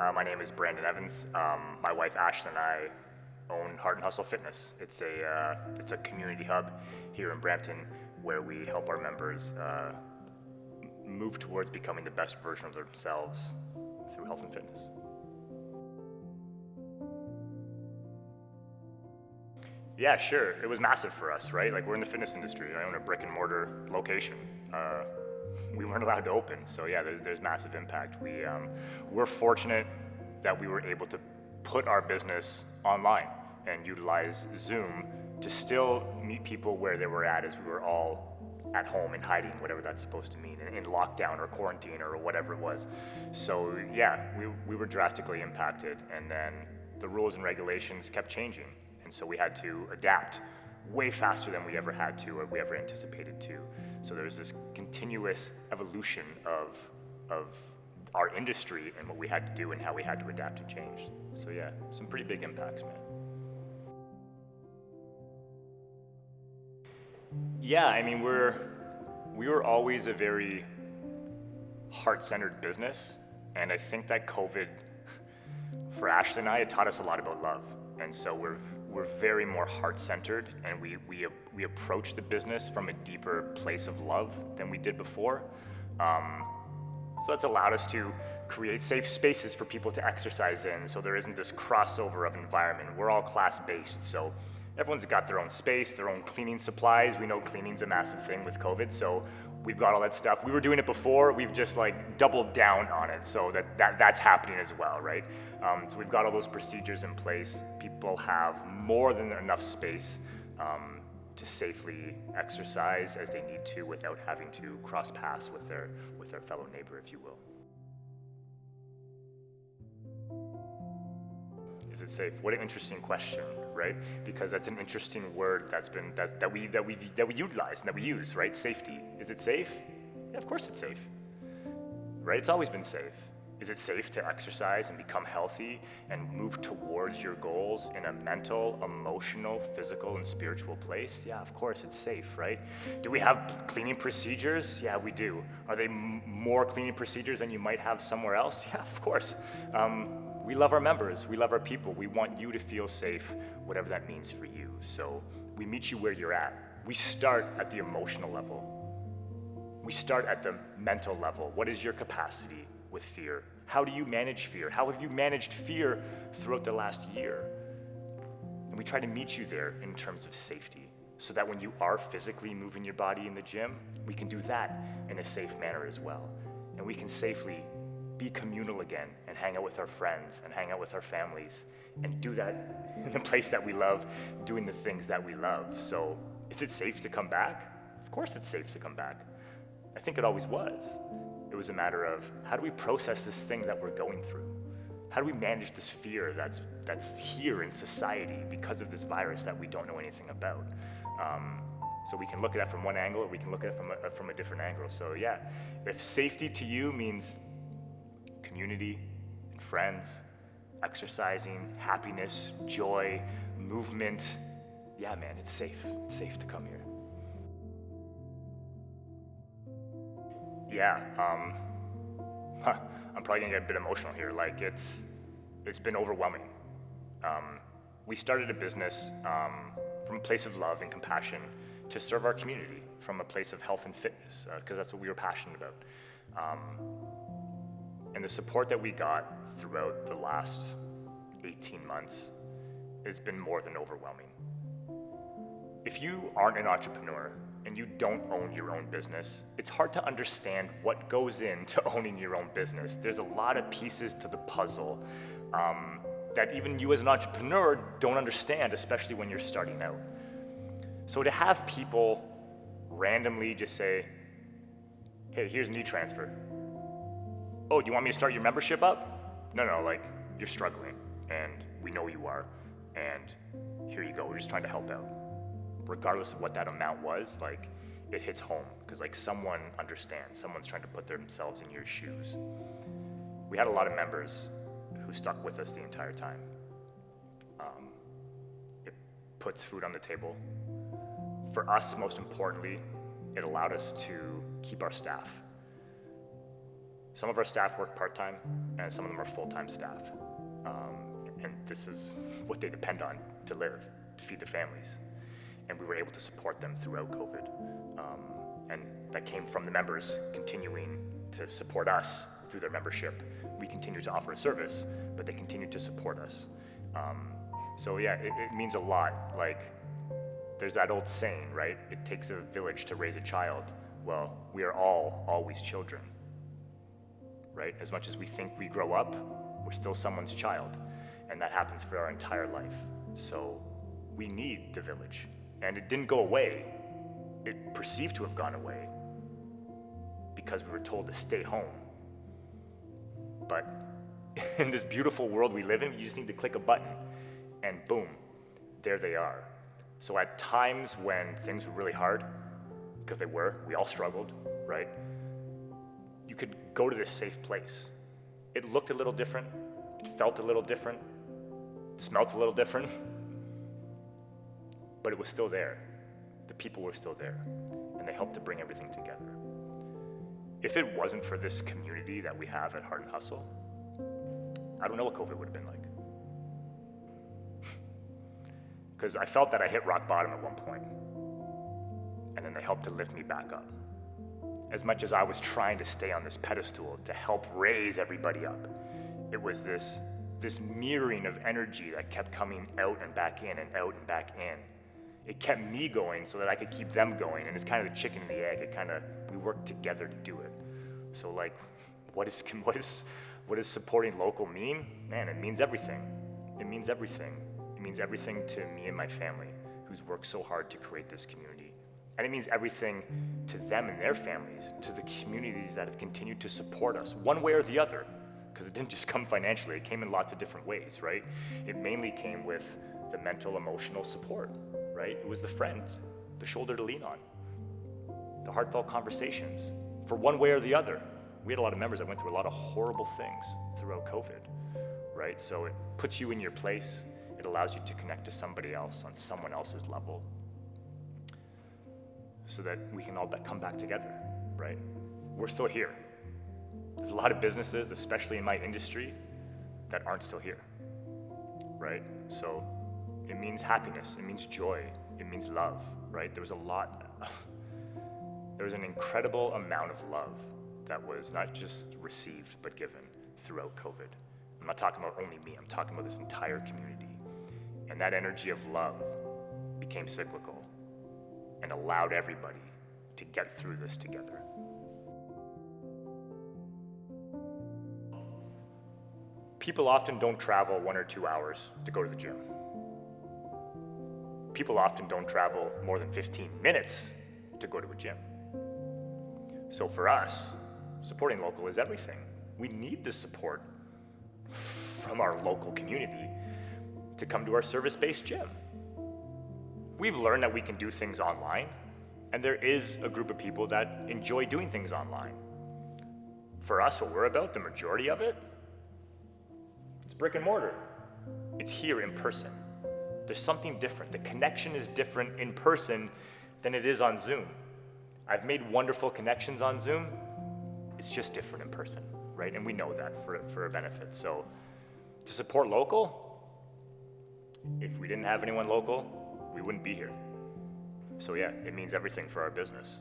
My name is Brandon Evans. My wife Ashley and I own Heart and Hustle Fitness. It's a community hub here in Brampton where we help our members move towards becoming the best version of themselves through health and fitness. Yeah, sure. It was massive for us, right? Like, we're in the fitness industry. I own a brick and mortar location. We weren't allowed to open, so yeah, there's massive impact. We're fortunate that we were able to put our business online and utilize Zoom to still meet people where they were at, as we were all at home and hiding, whatever that's supposed to mean, in lockdown or quarantine or whatever it was. So yeah, we were drastically impacted, and then the rules and regulations kept changing. And so we had to adapt way faster than we ever had to or we ever anticipated to. So there was this continuous evolution of our industry and what we had to do and how we had to adapt and change. So yeah, some pretty big impacts, man. Yeah, I mean, we were always a very heart-centered business, and I think that COVID, for Ashley and I, it taught us a lot about love. And so we're very more heart-centered, and we approach the business from a deeper place of love than we did before. So that's allowed us to create safe spaces for people to exercise in, so there isn't this crossover of environment. We're all class-based, so everyone's got their own space, their own cleaning supplies. We know cleaning's a massive thing with COVID, so we've got all that stuff. We were doing it before, we've just like doubled down on it, so that's happening as well, right? So we've got all those procedures in place. People have more than enough space to safely exercise as they need to without having to cross paths with their fellow neighbor, if you will. Is it safe? What an interesting question, right? Because that's an interesting word that we utilize and that we use, right? Safety. Is it safe? Yeah, of course it's safe, right? It's always been safe. Is it safe to exercise and become healthy and move towards your goals in a mental, emotional, physical, and spiritual place? Yeah, of course it's safe, right? Do we have cleaning procedures? Yeah, we do. Are they more cleaning procedures than you might have somewhere else? Yeah, of course. We love our members, we love our people. We want you to feel safe, whatever that means for you. So we meet you where you're at. We start at the emotional level. We start at the mental level. What is your capacity with fear? How do you manage fear? How have you managed fear throughout the last year? And we try to meet you there in terms of safety, so that when you are physically moving your body in the gym, we can do that in a safe manner as well. And we can safely be communal again and hang out with our friends and hang out with our families and do that in the place that we love, doing the things that we love. So is it safe to come back? Of course it's safe to come back. I think it always was. It was a matter of, how do we process this thing that we're going through? How do we manage this fear that's here in society because of this virus that we don't know anything about? So we can look at it from one angle, or we can look at it from a different angle. So yeah, if safety to you means community and friends, exercising, happiness, joy, movement, yeah, man, it's safe. It's safe to come here. Yeah, I'm probably gonna get a bit emotional here. Like, it's been overwhelming. We started a business from a place of love and compassion to serve our community from a place of health and fitness, because that's what we were passionate about. And the support that we got throughout the last 18 months has been more than overwhelming. If you aren't an entrepreneur and you don't own your own business, it's hard to understand what goes into owning your own business. There's a lot of pieces to the puzzle that even you as an entrepreneur don't understand, especially when you're starting out. So to have people randomly just say, hey, here's an e-transfer. Oh, do you want me to start your membership up? No, like, you're struggling, and we know you are, and here you go, we're just trying to help out. Regardless of what that amount was, like, it hits home, because like someone understands, someone's trying to put themselves in your shoes. We had a lot of members who stuck with us the entire time. It puts food on the table. For us, most importantly, it allowed us to keep our staff. Some of our staff work part-time, and some of them are full-time staff. And this is what they depend on to live, to feed their families. And we were able to support them throughout COVID. And that came from the members continuing to support us through their membership. We continue to offer a service, but they continue to support us. So yeah, it means a lot. Like, there's that old saying, right? It takes a village to raise a child. Well, we are all always children, right? As much as we think we grow up, we're still someone's child. And that happens for our entire life. So we need the village. And it didn't go away. It perceived to have gone away because we were told to stay home. But in this beautiful world we live in, you just need to click a button and boom, there they are. So at times when things were really hard, because we all struggled, right? You could go to this safe place. It looked a little different, it felt a little different, it smelled a little different, but it was still there. The people were still there, and they helped to bring everything together. If it wasn't for this community that we have at Heart and Hustle, I don't know what COVID would have been like. Because I felt that I hit rock bottom at one point, and then they helped to lift me back up. As much as I was trying to stay on this pedestal to help raise everybody up, it was this mirroring of energy that kept coming out and back in and out and back in. It kept me going so that I could keep them going, and it's kind of the chicken and the egg. We worked together to do it. So like, what does supporting local mean? Man, it means everything. It means everything. It means everything to me and my family, who's worked so hard to create this community. And it means everything to them and their families, to the communities that have continued to support us, one way or the other, because it didn't just come financially, it came in lots of different ways, right? It mainly came with the mental, emotional support, right? It was the friends, the shoulder to lean on, the heartfelt conversations, for one way or the other. We had a lot of members that went through a lot of horrible things throughout COVID, right? So it puts you in your place. It allows you to connect to somebody else on someone else's level so that we can all come back together, right? We're still here. There's a lot of businesses, especially in my industry, that aren't still here, right? So it means happiness, it means joy, it means love, right? There was an incredible amount of love that was not just received, but given throughout COVID. I'm not talking about only me, I'm talking about this entire community. And that energy of love became cyclical and allowed everybody to get through this together. People often don't travel 1 or 2 hours to go to the gym. People often don't travel more than 15 minutes to go to a gym. So for us, supporting local is everything. We need the support from our local community to come to our service-based gym. We've learned that we can do things online, and there is a group of people that enjoy doing things online. For us, what we're about, the majority of it, it's brick and mortar. It's here in person. There's something different. The connection is different in person than it is on Zoom. I've made wonderful connections on Zoom. It's just different in person, right? And we know that for a benefit. So to support local, if we didn't have anyone local, we wouldn't be here. So yeah, it means everything for our business.